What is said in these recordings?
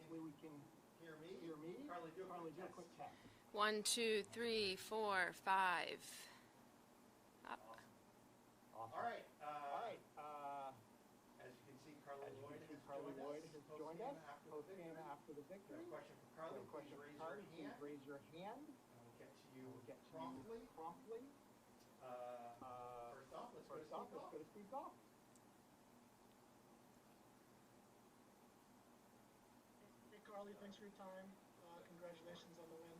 hopefully we can hear me. Carly, do a quick tap. 1, 2, 3, 4, 5. Up. Awesome. All right. As you can see, Carly Lloyd has joined us post-game after the victory. Question for Carly. Please raise your hand. And we'll get to you promptly. First off, let's go to Steve Golf. Hey, Carly, thanks for your time. Congratulations on the win.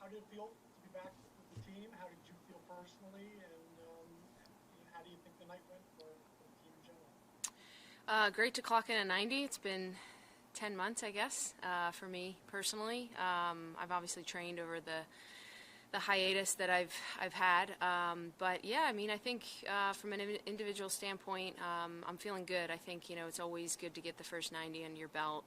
How did it feel to be back with the team? How did you feel personally? And how do you think the night went for the team in general? Great to clock in a 90. It's been 10 months, I guess, for me personally. I've obviously trained over the hiatus that I've had, but yeah, I mean, I think from an individual standpoint, I'm feeling good. I think it's always good to get the first 90 under your belt.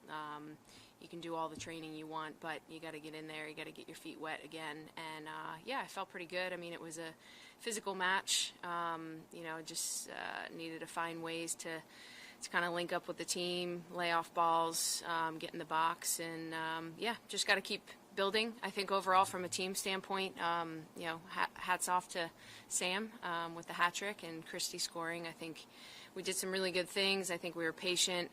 You can do all the training you want, but you got to get in there. You got to get your feet wet again, and yeah, I felt pretty good. I mean, it was a physical match. Just needed to find ways to kind of link up with the team, lay off balls, get in the box, and yeah, just got to keep building. I think overall from a team standpoint, hats off to Sam with the hat trick and Christy scoring. I think we did some really good things. I think we were patient.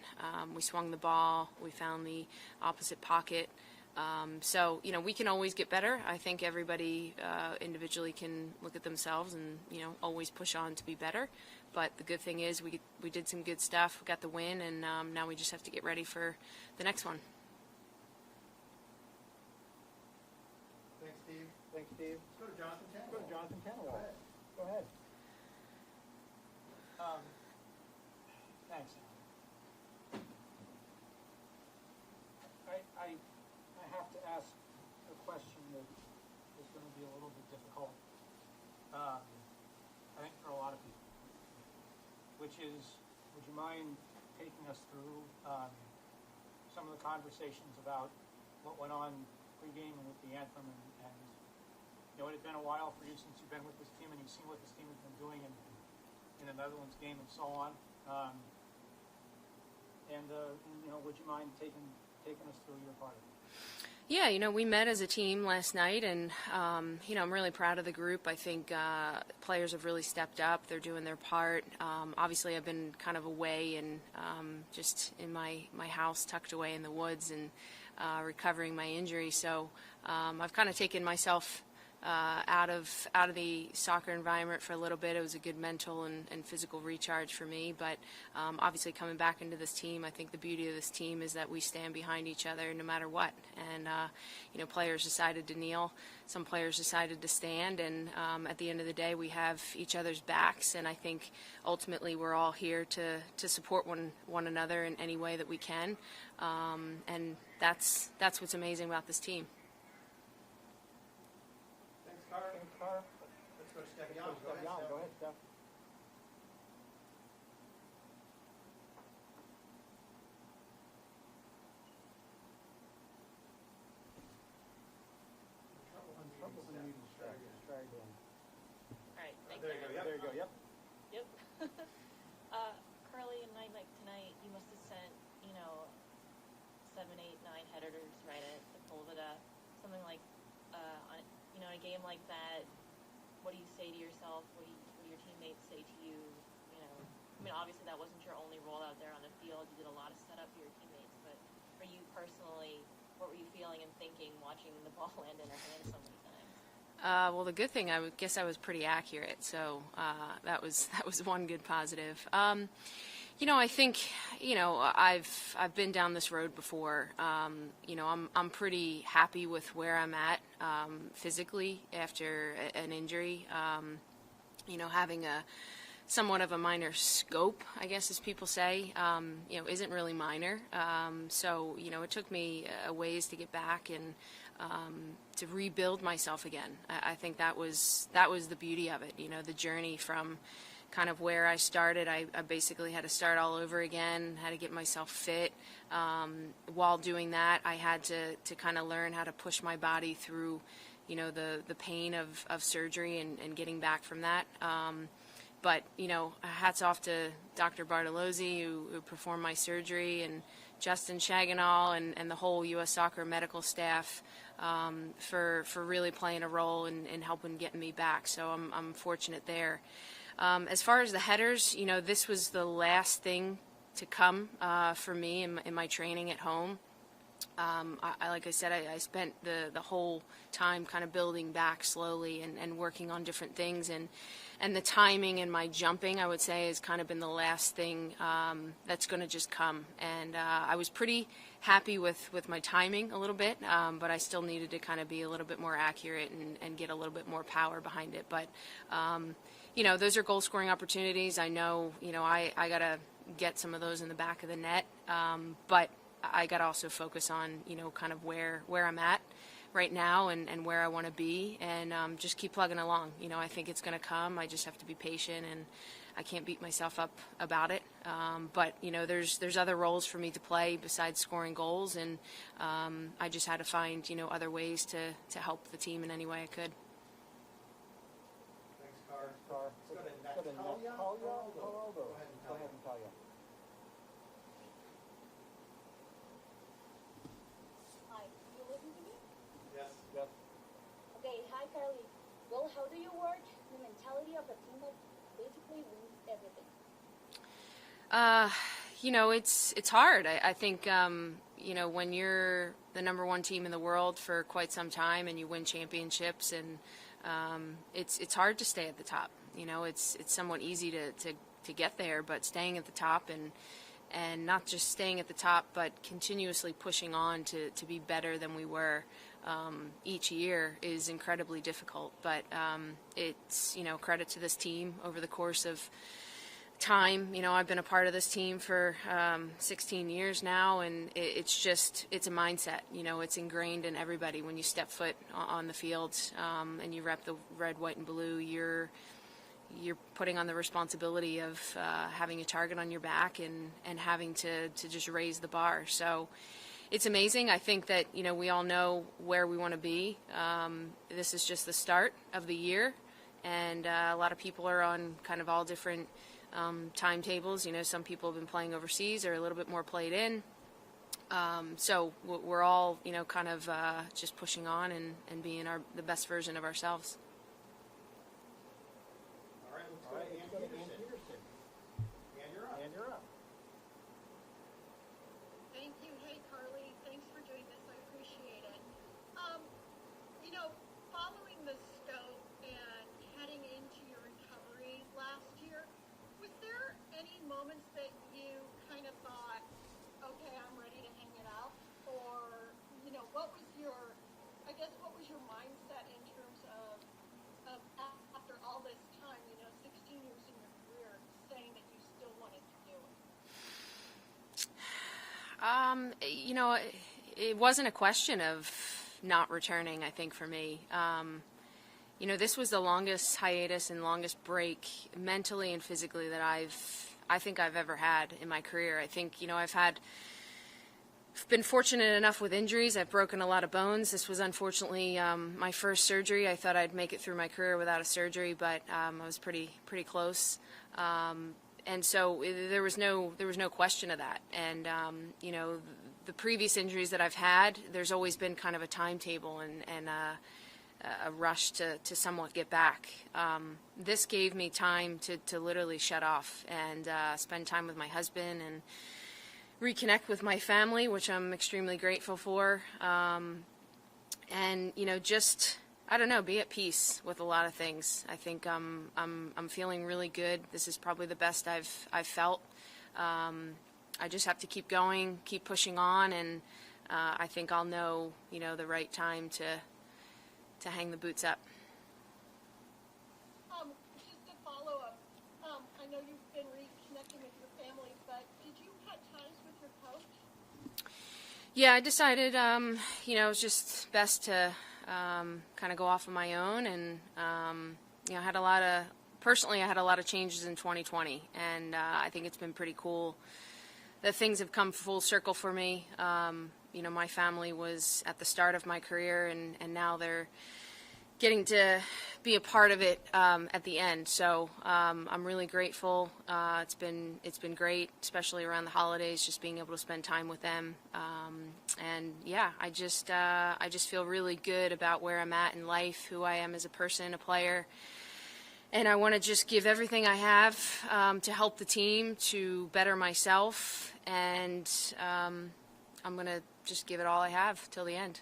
We swung the ball. We found the opposite pocket. So we can always get better. I think everybody individually can look at themselves and always push on to be better. But the good thing is we did some good stuff. We got the win, and now we just have to get ready for the next one. Thanks, Steve. Let's go to Jonathan Tannehill. Go ahead. Thanks. I have to ask a question that is going to be a little bit difficult, I think, for a lot of people, which is, would you mind taking us through some of the conversations about what went on pregame and with the anthem, and it had been a while for you since you've been with this team, and you've seen what this team has been doing in the Netherlands game and so on. Would you mind taking us through your part of it? Yeah, we met as a team last night, and, I'm really proud of the group. I think players have really stepped up. They're doing their part. Obviously, I've been kind of away and just in my house tucked away in the woods and recovering my injury. So I've kind of taken myself out of the soccer environment for a little bit. It was a good mental and physical recharge for me, but obviously coming back into this team, I think the beauty of this team is that we stand behind each other no matter what. And players decided to kneel, some players decided to stand, and at the end of the day we have each other's backs, and I think ultimately we're all here to support one another in any way that we can, and that's what's amazing about this team. Let's go to Steph Young. Go ahead, Steph. All right, thank you. There you go. Yep. Carly, a night like tonight, you must have sent 7, 8, 9 headers right at the Polvita. Something like in a game like that, what do you say to yourself? What do your teammates say to you? Obviously that wasn't your only role out there on the field. You did a lot of setup for your teammates, but for you personally, what were you feeling and thinking watching the ball land in your hands so many times? Well, the good thing, I guess I was pretty accurate, so that was one good positive. I think, I've been down this road before. I'm pretty happy with where I'm at physically after an injury. Having somewhat of a minor scope, I guess, as people say, isn't really minor. So, it took me a ways to get back and to rebuild myself again. I think that was the beauty of it, the journey from kind of where I started. I basically had to start all over again, had to get myself fit. While doing that, I had to kind of learn how to push my body through, the pain of surgery and getting back from that. But, hats off to Dr. Bartolozzi who performed my surgery and, Justin Shaganall and the whole U.S. Soccer medical staff for really playing a role in helping getting me back. So I'm fortunate there. As far as the headers, this was the last thing to come for me in my training at home. Like I said, I spent the whole time kind of building back slowly and working on different things, and the timing and my jumping, I would say, has kind of been the last thing that's going to just come. And I was pretty happy with my timing a little bit, but I still needed to kind of be a little bit more accurate and get a little bit more power behind it. But those are goal scoring opportunities. I know, I got to get some of those in the back of the net, but I got to also focus on, kind of where I'm at right now and where I want to be, and just keep plugging along. I think it's going to come. I just have to be patient, and I can't beat myself up about it. But there's other roles for me to play besides scoring goals, and I just had to find other ways to help the team in any way I could. Thanks, Car. Let's go to Natalia. Go ahead, Natalia. Hi, you listen to me? Yes. Okay, hi Carly. Well, how do you work the mentality of a team that basically wins everything? It's hard. I think when you're the number one team in the world for quite some time and you win championships, and it's hard to stay at the top. It's somewhat easy to get there, but staying at the top and not just staying at the top, but continuously pushing on to be better than we were each year is incredibly difficult. But it's credit to this team over the course of time. I've been a part of this team for 16 years now, and it's a mindset. It's ingrained in everybody. When you step foot on the field and you rep the red, white, and blue, you're putting on the responsibility of having a target on your back and having to just raise the bar. So it's amazing. I think that we all know where we want to be. This is just the start of the year, and a lot of people are on kind of all different timetables. Some people have been playing overseas or a little bit more played in. So we're all kind of just pushing on and being the best version of ourselves. All right, let's go to Ann Peterson. Ann, you're up. Thank you. Hey, Carly. Thanks for doing this. I appreciate it. Following the scope and heading into your recovery last year, was there any moments that you kind of thought, okay, I'm ready to hang it out? Or, what was your mindset in terms of after all this time, 16 years in your career, saying that you still wanted to do it? It wasn't a question of not returning, I think, for me. This was the longest hiatus and longest break mentally and physically that I think I've ever had in my career. I think, I've been fortunate enough with injuries. I've broken a lot of bones. This was unfortunately my first surgery. I thought I'd make it through my career without a surgery, but I was pretty close. And so there was no question of that. And the previous injuries that I've had, there's always been kind of a timetable and a rush to somewhat get back. This gave me time to literally shut off and spend time with my husband and reconnect with my family, which I'm extremely grateful for. And just, I don't know, be at peace with a lot of things. I think I'm feeling really good. This is probably the best I've felt. I just have to keep going, keep pushing on, and I think I'll know, the right time to hang the boots up. Just to follow up, I know you've been reconnecting with your family, but did you cut ties with your coach? Yeah, I decided, it was just best to kind of go off on my own, and I had a lot of changes in 2020, and I think it's been pretty cool that things have come full circle for me. My family was at the start of my career, and now they're getting to be a part of it at the end. So I'm really grateful. It's been great, especially around the holidays, just being able to spend time with them. And yeah, I just feel really good about where I'm at in life, who I am as a person, a player. And I want to just give everything I have to help the team, to better myself, and I'm going to just give it all I have till the end.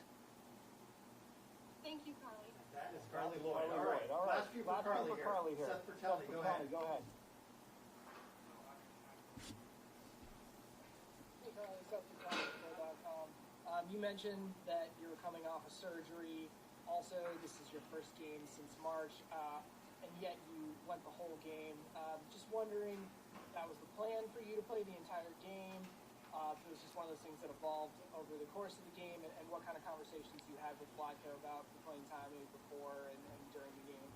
Thank you, Carly. That is Carly Lloyd. All right. Last few for Carly here. Seth Bertelli, go ahead. Hey, Carly, Seth Bertelli, Pro.com. You mentioned that you were coming off a surgery. Also, this is your first game since March, and yet you went the whole game. Just wondering, that was the plan for you to play the entire game? If it was just one of those things that evolved over the course of the game, and what kind of conversations you had with Vlatko about the playing time maybe before and during the game?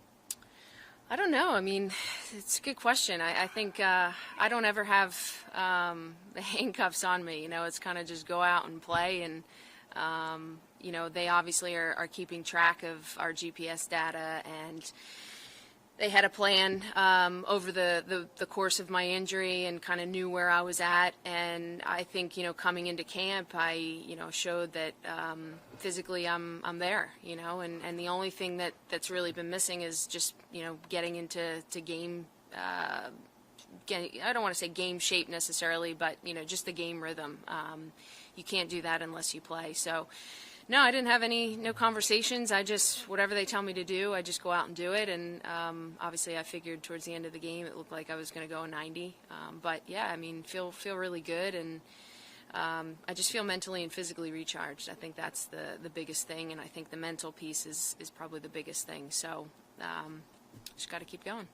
I don't know. I mean, it's a good question. I think I don't ever have the handcuffs on me. You know, it's kind of just go out and play. And, you know, they obviously are keeping track of our GPS data, and they had a plan over the course of my injury and kind of knew where I was at. And I think, you know, coming into camp, I, you know, showed that physically I'm there, you know, and the only thing that's really been missing is just, you know, getting into game, I don't want to say game shape necessarily, but, you know, just the game rhythm. You can't do that unless you play. So, no, I didn't have no conversations. I just, whatever they tell me to do, I just go out and do it. And obviously I figured towards the end of the game it looked like I was going to go 90. But yeah, I mean, feel really good, and I just feel mentally and physically recharged. I think that's the biggest thing, and I think the mental piece is probably the biggest thing. So just got to keep going.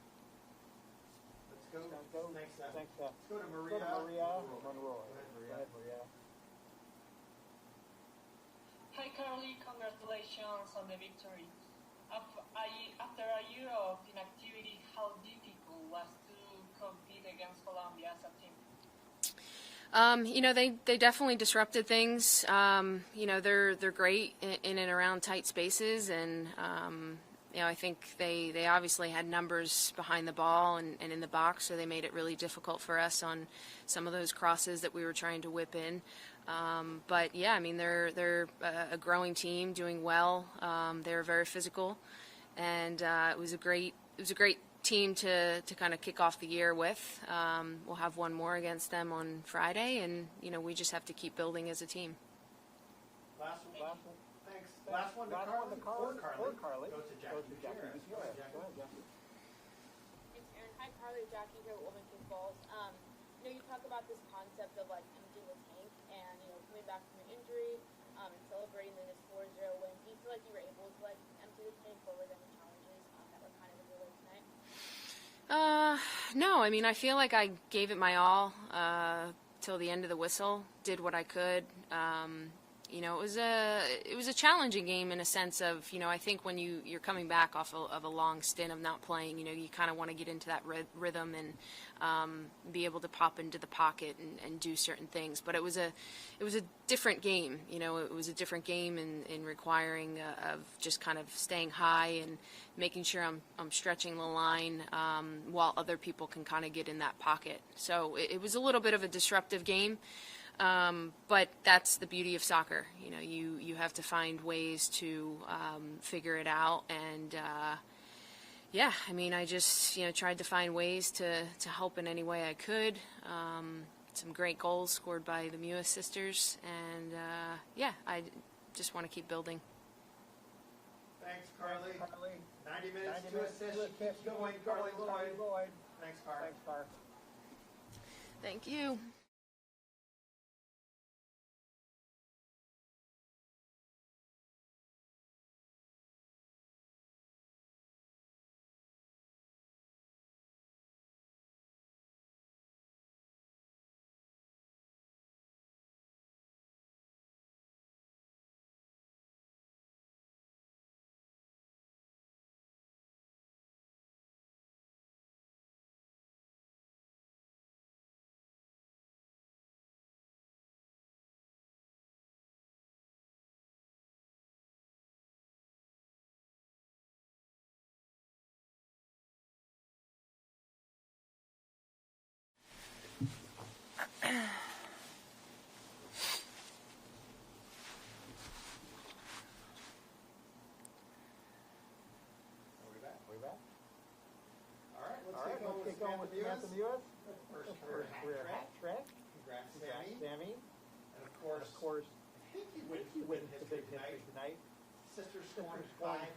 Let's go. Thanks, Seth. Let's go to Maria. Monroe. Go ahead, Maria. Hi Carly, congratulations on the victory. After a year of inactivity, how difficult was to compete against Colombia as a team? You know, they definitely disrupted things. You know, they're great in and around tight spaces, and you know, I think they obviously had numbers behind the ball and in the box, so they made it really difficult for us on some of those crosses that we were trying to whip in. But yeah, I mean, they're a growing team, doing well. They're very physical, and it was a great team to kind of kick off the year with. We'll have one more against them on Friday, and you know, we just have to keep building as a team. Last one. Thanks. Last one to Carly. Go to Jackie. Go ahead, Jackie. Thanks, Aaron. Hi, Carly. Jackie here at Women Kick Balls. You know, you talk about this concept of like emptying the tank, and you know, coming back from your injury, and celebrating this 4-0 win. Do you feel like you were able to like empty the tank, or were there any challenges that were kind of in your way tonight? No, I mean, I feel like I gave it my all till the end of the whistle. Did what I could. You know, it was a challenging game in a sense of, you know, I think when you're coming back off of a long stint of not playing, you know, you kind of want to get into that rhythm and be able to pop into the pocket and do certain things. But it was a different game. You know, it was a different game in requiring of just kind of staying high and making sure I'm stretching the line while other people can kind of get in that pocket. So it was a little bit of a disruptive game. But that's the beauty of soccer. You know, you have to find ways to figure it out. And yeah, I mean, I just, you know, tried to find ways to help in any way I could. Some great goals scored by the Mewis sisters. And yeah, I just want to keep building. Thanks, Carly. 90 minutes to assist. Keep going, Carly Lloyd. Thanks, Carly. Thank you. Way back. All right, let's get going with Samantha Mewis. First career hat trick. Congrats, Sammy. And of course, I think you win the big history tonight. Sisters scoring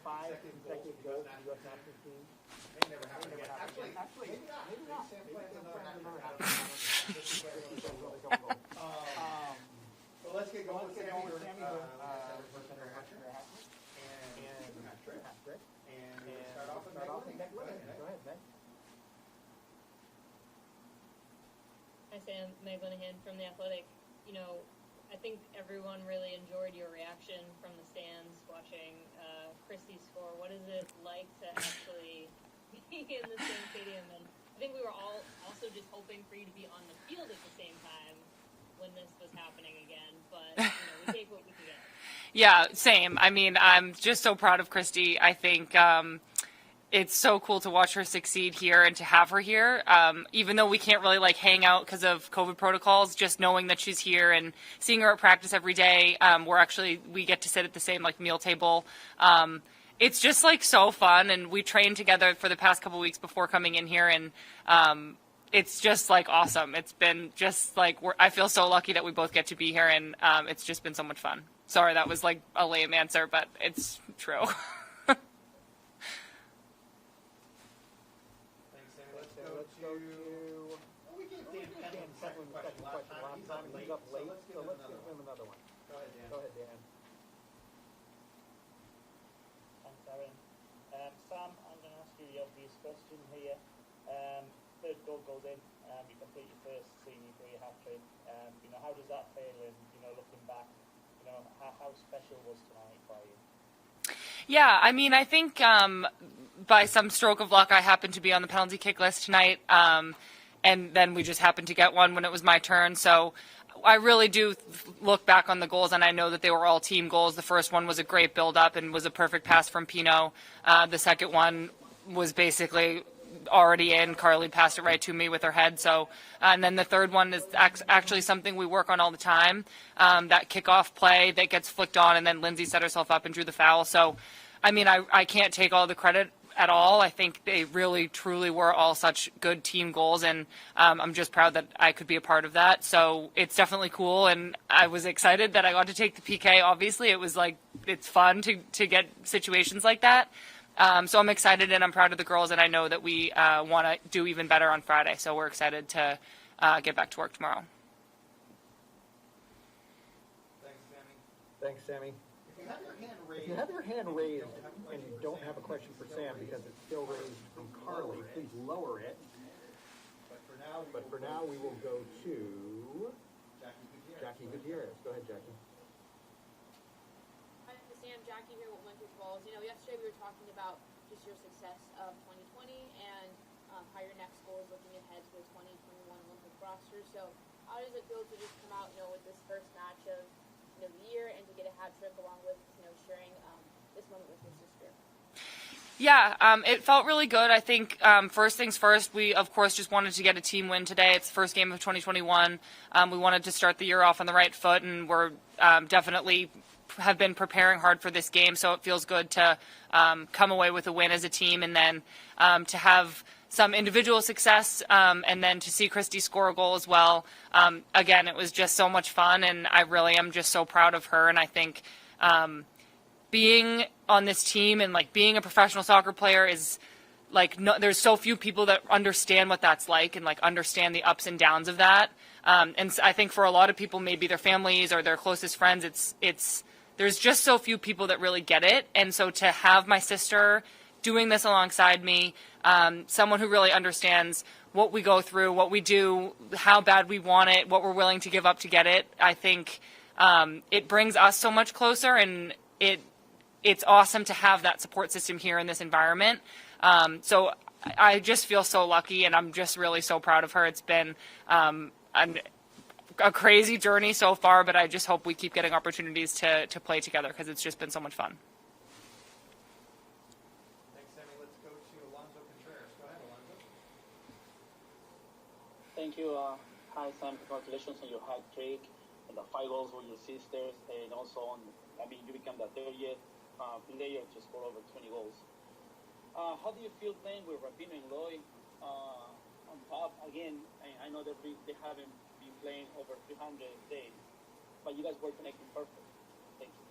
5 consecutive goals in the U.S. national team. May never happen again. Actually, maybe not. Maybe Sam plans another hat trick. Well, let's get going with Sammy. Hat trick. And start off with Meg. Go ahead, Meg. Hi Sam, Meg Linehan from The Athletic. You know, I think everyone really enjoyed your reaction from the stands watching Christy score. What is it like to actually be in the same stadium? And I think we were all also just hoping for you to be on the field at the same time when this was happening again. But, you know, we take what we can get. Yeah, same. I mean, I'm just so proud of Christy. I think it's so cool to watch her succeed here and to have her here. Even though we can't really like hang out because of COVID protocols, just knowing that she's here and seeing her at practice every day, we get to sit at the same like meal table. It's just like so fun, and we trained together for the past couple weeks before coming in here, and it's just like awesome. It's been just like I feel so lucky that we both get to be here, and it's just been so much fun. Sorry, that was like a lame answer, but it's true. Sam, I'm going to ask you the obvious question here. Third goal goes in, you complete your first senior career hat-trick. How does that feel? And, looking back, how special was tonight for you? Yeah, I mean, I think by some stroke of luck, I happened to be on the penalty kick list tonight, and then we just happened to get one when it was my turn. So I really do look back on the goals, and I know that they were all team goals. The first one was a great build-up and was a perfect pass from Pino. The second one was basically already in. Carly passed it right to me with her head. So, and then the third one is actually something we work on all the time. That kickoff play that gets flicked on, and then Lindsay set herself up and drew the foul. So, I mean, I can't take all the credit at all. I think they really, truly were all such good team goals, and I'm just proud that I could be a part of that. So it's definitely cool, and I was excited that I got to take the PK. Obviously, it was like it's fun to get situations like that. So I'm excited, and I'm proud of the girls, and I know that we want to do even better on Friday. So we're excited to get back to work tomorrow. Thanks, Sammy. If you have your hand raised and you don't have a question for Sam because it's still raised from Carly, please lower it. But for now, we will go to Jackie Gutierrez. Go ahead, Jackie. Hi, Sam. Jackie here with Olympic Falls. Yesterday we were talking about just your success of 2020 and how your next goal is looking ahead to the 2021 Olympic roster. So how does it feel to just come out, with this first match of the year and to get a hat trick along with, sharing this moment with your sister? Yeah, it felt really good. I think first things first, we, of course, just wanted to get a team win today. It's the first game of 2021. We wanted to start the year off on the right foot, and we're definitely have been preparing hard for this game, so it feels good to come away with a win as a team, and then to have some individual success, and then to see Christy score a goal as well. Again, it was just so much fun, and I really am just so proud of her, and I think being on this team and being a professional soccer player is there's so few people that understand what that's like and understand the ups and downs of that. And I think for a lot of people, maybe their families or their closest friends, there's just so few people that really get it. And so to have my sister doing this alongside me, someone who really understands what we go through, what we do, how bad we want it, what we're willing to give up to get it, I think it brings us so much closer, and it's awesome to have that support system here in this environment. So I just feel so lucky, and I'm just really so proud of her. It's been a crazy journey so far, but I just hope we keep getting opportunities to play together because it's just been so much fun. Thanks, Sammy. Let's go to Alonzo Contreras. Go ahead, Alonzo. Thank you. Hi, Sam. Congratulations on your hat trick and the 5 goals with your sisters, and also you become the 30th player to score over 20 goals. How do you feel playing with Rapino and Lloyd on top? Again, I know that they haven't been playing over 300 days, but you guys were connecting perfect. Thank you.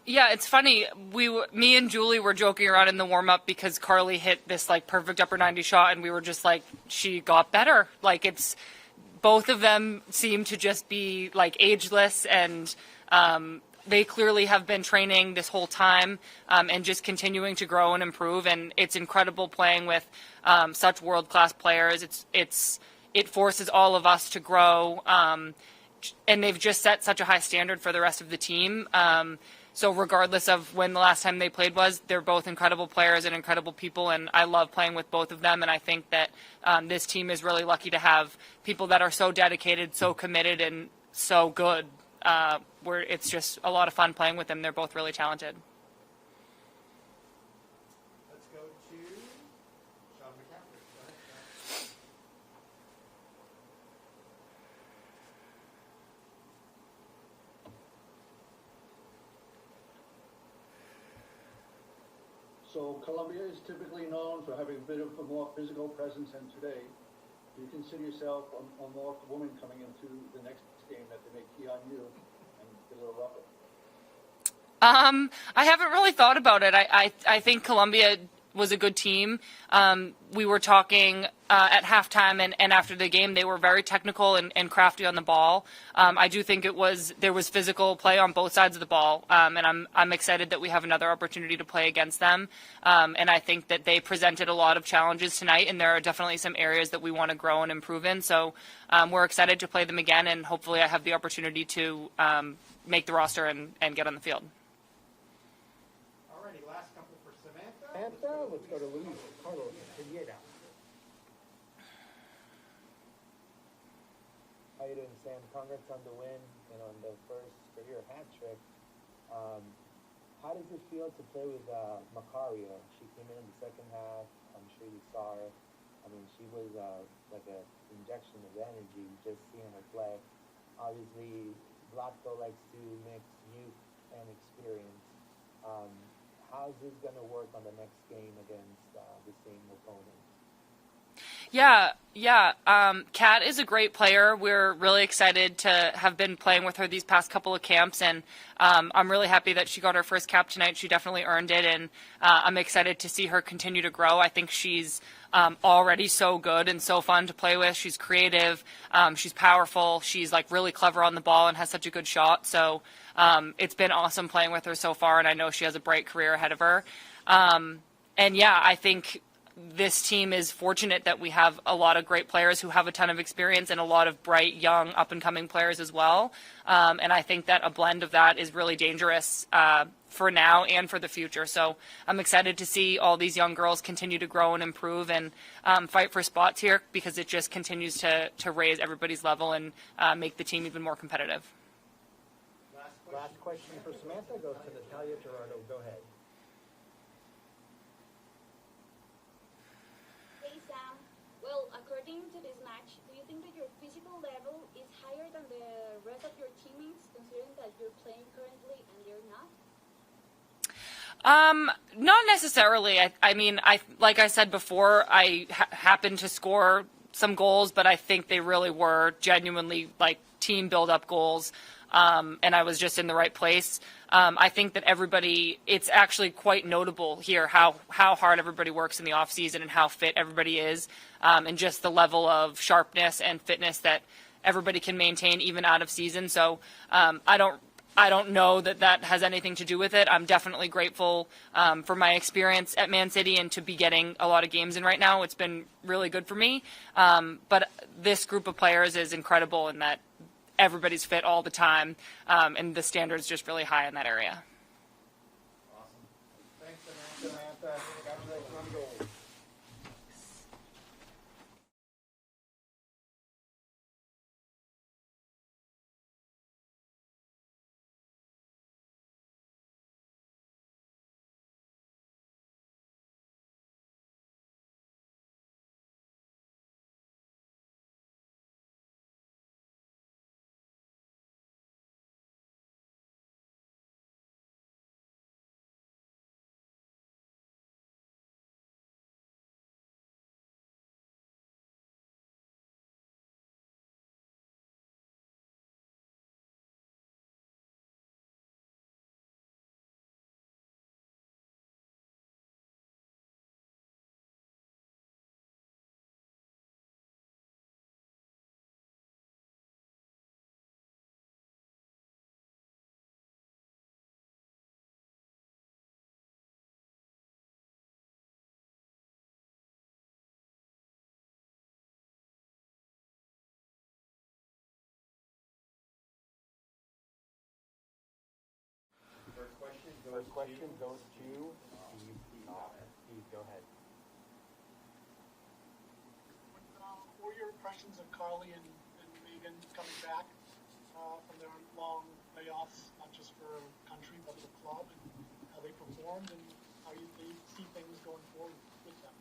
Yeah, it's funny. Me and Julie were joking around in the warm-up because Carly hit this like perfect upper 90 shot, and we were just like, she got better. Like both of them seem to just be like ageless, and they clearly have been training this whole time and just continuing to grow and improve. And it's incredible playing with such world-class players. It forces all of us to grow. And they've just set such a high standard for the rest of the team. So regardless of when the last time they played was, they're both incredible players and incredible people, and I love playing with both of them. And I think that this team is really lucky to have people that are so dedicated, so committed, and so good. Where it's just a lot of fun playing with them. They're both really talented. Let's go to Sean McCaffrey. Go ahead, Sean. So Colombia is typically known for having a bit of a more physical presence than today. Do you consider yourself a more woman coming into the next game that they may key on you and get a little rougher? I haven't really thought about it. I think Colombia was a good team. We were talking at halftime and after the game. They were very technical and crafty on the ball. I do think there was physical play on both sides of the ball, and I'm excited that we have another opportunity to play against them. And I think that they presented a lot of challenges tonight, and there are definitely some areas that we want to grow and improve in. So we're excited to play them again, and hopefully I have the opportunity to make the roster and get on the field. Alrighty, last couple for Samantha. Let's go to Luis Carlos Pineda. How you doing, Sam? Congrats on the win and on the first career hat trick. How does it feel to play with Macario? She came in the second half. I'm sure you saw her. I mean, she was like an injection of energy just seeing her play. Obviously, Vlatko likes to mix youth and experience. How's this going to work on the next game against the same opponent? Yeah. Kat is a great player. We're really excited to have been playing with her these past couple of camps, and I'm really happy that she got her first cap tonight. She definitely earned it, and I'm excited to see her continue to grow. I think she's already so good and so fun to play with. She's creative. She's powerful. She's like really clever on the ball and has such a good shot. So it's been awesome playing with her so far, and I know she has a bright career ahead of her. And yeah, I think this team is fortunate that we have a lot of great players who have a ton of experience and a lot of bright, young, up-and-coming players as well. And I think that a blend of that is really dangerous for now and for the future. So I'm excited to see all these young girls continue to grow and improve and fight for spots here, because it just continues to raise everybody's level and make the team even more competitive. Last question for Samantha goes to Natalia Gerardo. Go ahead. Well, according to this match, do you think that your physical level is higher than the rest of your teammates, considering that you're playing currently and they're not? Not necessarily. I mean, like I said before, I happened to score some goals, but I think they really were genuinely like team build-up goals. And I was just in the right place. I think that it's actually quite notable here how hard everybody works in the off season and how fit everybody is, and just the level of sharpness and fitness that everybody can maintain even out of season. So I don't know that has anything to do with it. I'm definitely grateful for my experience at Man City and to be getting a lot of games in right now. It's been really good for me. But this group of players is incredible in that everybody's fit all the time, and the standard's just really high in that area. Awesome. Thanks, Samantha. Congratulations on the goal. first question goes to Steve. Steve, go ahead. What are your impressions of Carly and Megan coming back from their long layoffs, not just for country but for club, and how they performed, and how you see things going forward with them?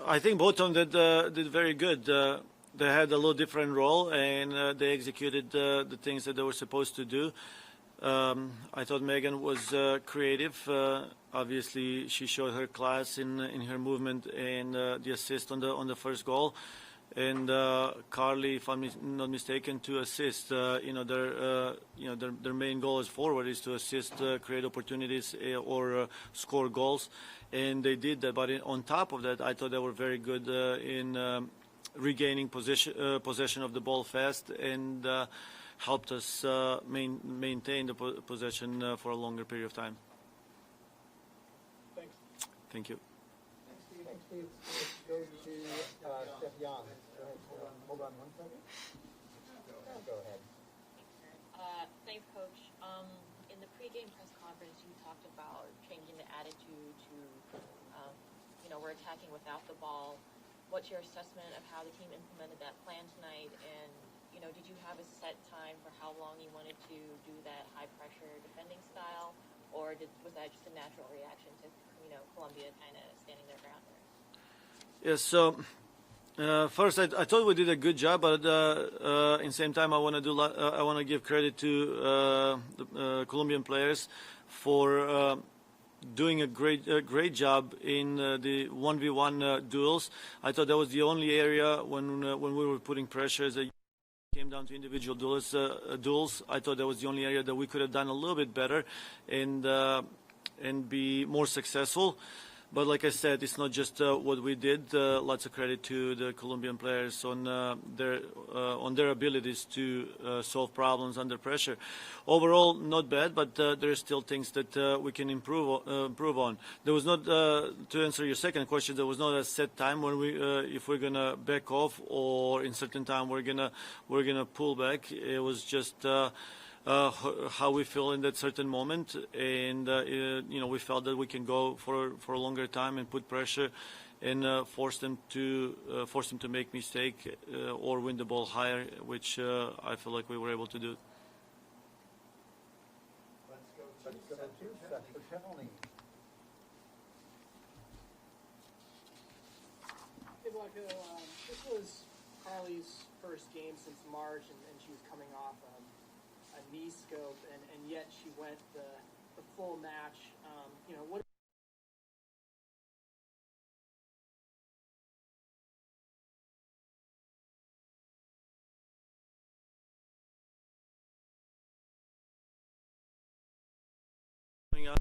I think both of them did very good. They had a little different role, and they executed the things that they were supposed to do. I thought Megan was creative. Obviously, she showed her class in her movement and the assist on the first goal. And Carly, if I'm not mistaken, 2 assists. Their main goal as forward is to assist, create opportunities, or score goals, and they did that. But on top of that, I thought they were very good in regaining possession of the ball fast, and helped us maintain the possession for a longer period of time. Thanks. Thank you. Thanks, Steve. Let's go to Steph Young. Hold on one second. Go ahead. Thanks, Coach. In the pregame press conference, you talked about changing the attitude to, we're attacking without the ball. What's your assessment of how the team implemented that plan tonight? And, did you have a set time for how long you wanted to do that high-pressure defending style? Or was that just a natural reaction to, Colombia kind of standing their ground there? Yes, so first I thought we did a good job, but in the same time I want to give credit to the Colombian players for doing a great job in the 1v1 duels. I thought that was the only area when we were putting pressures that came down to individual duels. I thought that was the only area that we could have done a little bit better and be more successful. But like I said, it's not just what we did. Lots of credit to the Colombian players on their abilities to solve problems under pressure. Overall, not bad, but there are still things that we can improve on. There was not, to answer your second question, there was not a set time when if we're gonna back off, or in certain time we're gonna pull back. It was just how we feel in that certain moment, and we felt that we can go for a longer time and put pressure and force them to make mistake or win the ball higher, which I feel like we were able to do. Let's go to Seth Penalty. Hey, Vlatko, this was Carly's first game since March, and she was coming off a knee scope, and yet she went the full match. What Coming up.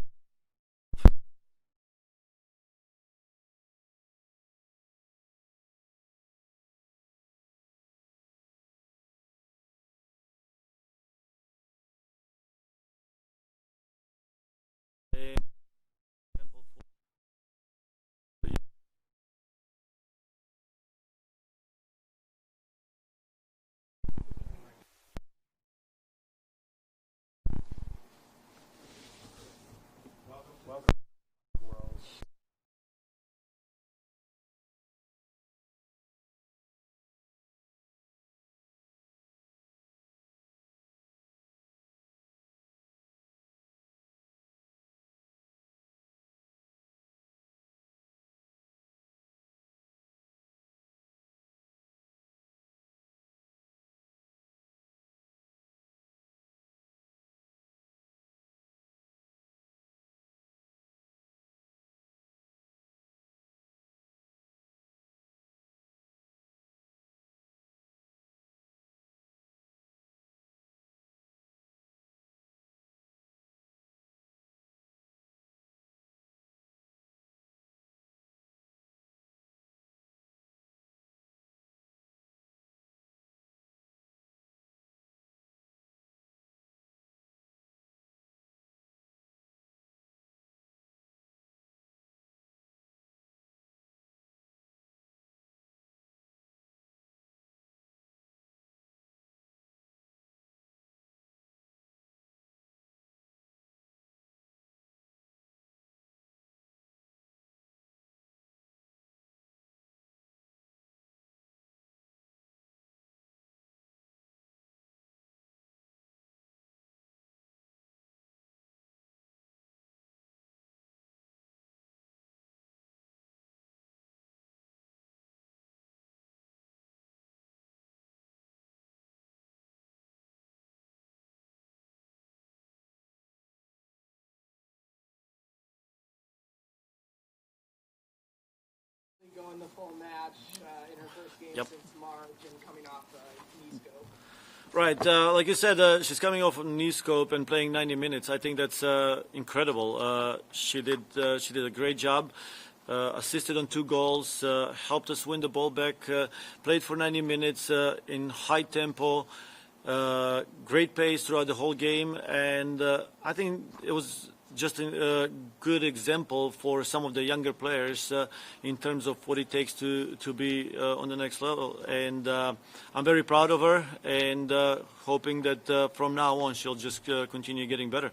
going the full match in her first game since March and coming off knee scope. Right, like you said, she's coming off of knee scope and playing 90 minutes. I think that's incredible. She did a great job. Assisted on 2 goals, helped us win the ball back, played for 90 minutes in high tempo, great pace throughout the whole game, and I think it was just a good example for some of the younger players in terms of what it takes to be on the next level. And I'm very proud of her, and hoping that from now on she'll just continue getting better.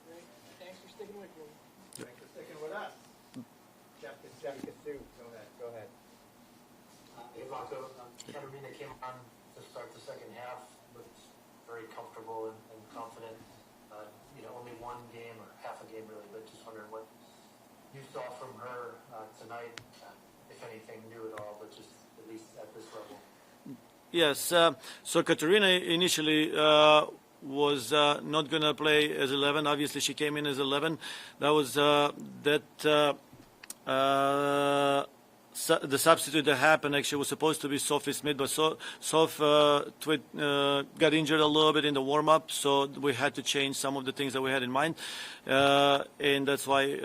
Great. Thanks for sticking with me. Thanks for sticking with us. Jeff Kassu, go ahead. Hey, Vlatko. Katarina came on to start the second half, looked very comfortable and confident. Only one game or half a game really, but just wondering what you saw from her tonight, if anything new at all, but just at least at this level. Yes, so Katarina initially was not going to play as 11. Obviously, she came in as 11. That was the substitute that happened actually was supposed to be Sophie Smith, but Soph got injured a little bit in the warm-up, so we had to change some of the things that we had in mind, and that's why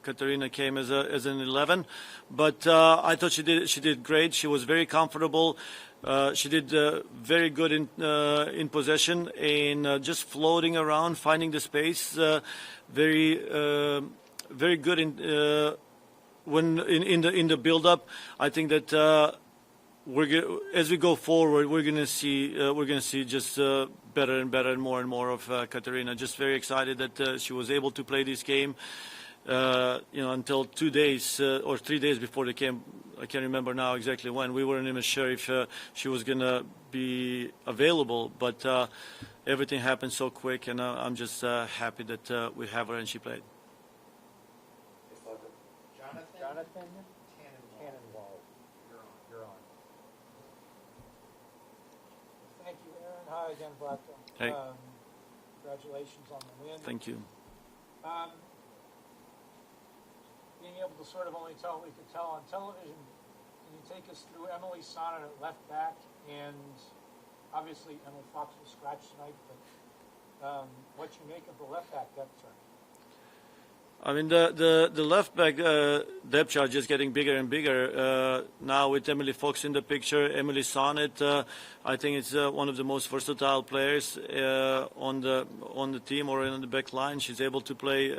Katarina came as an 11. But I thought she did great. She was very comfortable. She did very good in possession and just floating around, finding the space. Very good in. When in the build-up, I think that as we go forward, we're gonna see just better and better and more of Katarina. Just very excited that she was able to play this game. Until 2 days or 3 days before the game, I can't remember now exactly when. We weren't even sure if she was gonna be available, but everything happened so quick, and I'm just happy that we have her and she played. Jonathan Tannenwald. You're on. Thank you, Aaron. Hi again, Vlatko. Hey. Congratulations on the win. Thank you. Being able to sort of only tell what we could tell on television, can you take us through Emily Sonnet at left back? And obviously Emily Fox was scratched tonight, but what you make of the left back depth chart? I mean, the left back depth chart just getting bigger and bigger now with Emily Fox in the picture. Emily Sonnet, I think it's one of the most versatile players on the team or on the back line. She's able to play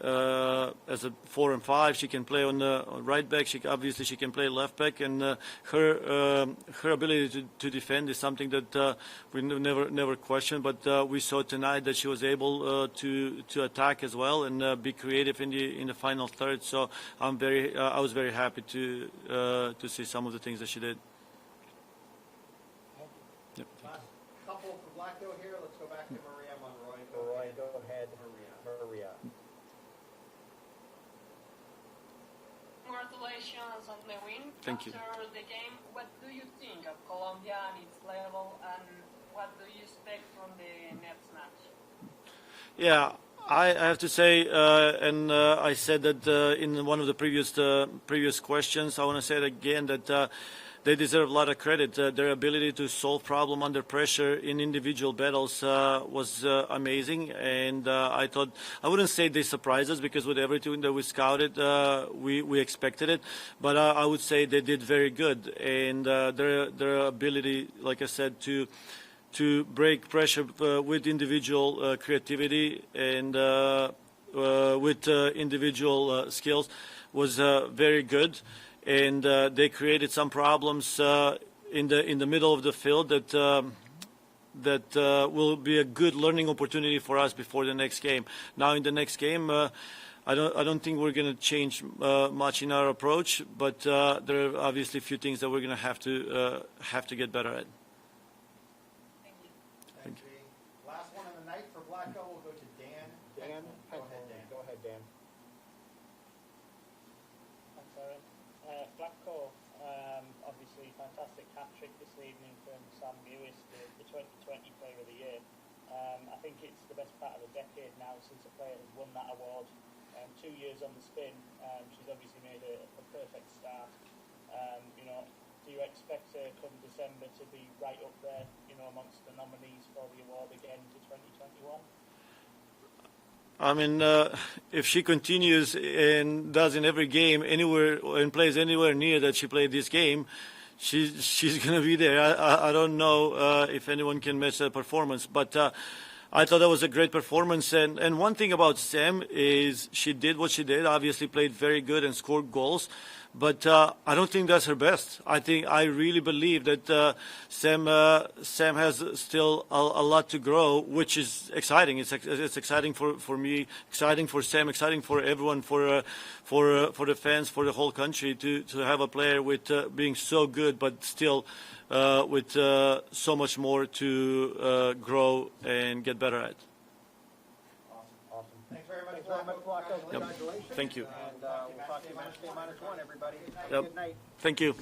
as a 4 and 5. She can play on the right back. She can play left back, and her ability to defend is something that we never questioned. But we saw tonight that she was able to attack as well and be creative in the final third. So I was very happy to see some of the things that she did. Yep. Last couple for Vlatko here. Let's go back to Maria Monroy. Go ahead. Maria. Congratulations on the win. Thank you. After the game, what do you think of Colombia and its level, and what do you expect from the next match? Yeah, I have to say, and I said that in one of the previous questions, I want to say it again, that they deserve a lot of credit. Their ability to solve problem under pressure in individual battles was amazing, and I wouldn't say they surprised us, because with everything that we scouted, we expected it, but I would say they did very good, and their ability, like I said, to break pressure with individual creativity and with individual skills was very good. And they created some problems in the middle of the field that will be a good learning opportunity for us before the next game. Now in the next game, I don't think we're going to change much in our approach, but there are obviously a few things that we're going to have to get better at. Thank you. Last one of the night for Vlatko. We'll go to Dan. Dan. Go ahead, Dan. Thanks, Aaron. Vlatko, obviously fantastic hat-trick this evening from Sam Mewis, the 2020 Player of the Year. I think it's the best part of a decade now since a player has won that award. 2 years on the spin. She's obviously made a perfect start. Do you expect come December to be right up there, amongst the nominees for the award again to 2021? I mean, if she continues and does in every game anywhere and plays anywhere near that she played this game, she's going to be there. I don't know if anyone can match that performance, but I thought that was a great performance. And one thing about Sam is she did what she did. Obviously, played very good and scored goals. But I don't think that's her best. I really believe that Sam has still a lot to grow, which is exciting. It's exciting for me, exciting for Sam, exciting for everyone, for the fans, for the whole country to have a player with being so good, but still with so much more to grow and get better at. Awesome. Thanks very much, Vlatko. Congratulations. Thank you. And we'll talk to you minus one, everybody. Have a Yep. good night. Thank you.